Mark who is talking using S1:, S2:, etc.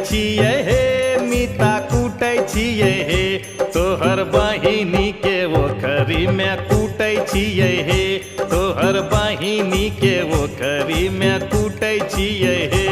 S1: छियै हे मीता कूटै छियै हे तोहर बहिनी के ओखरी में कूटै छियै हे तोहर बहिनी के ओखरी में कूटै छियै हे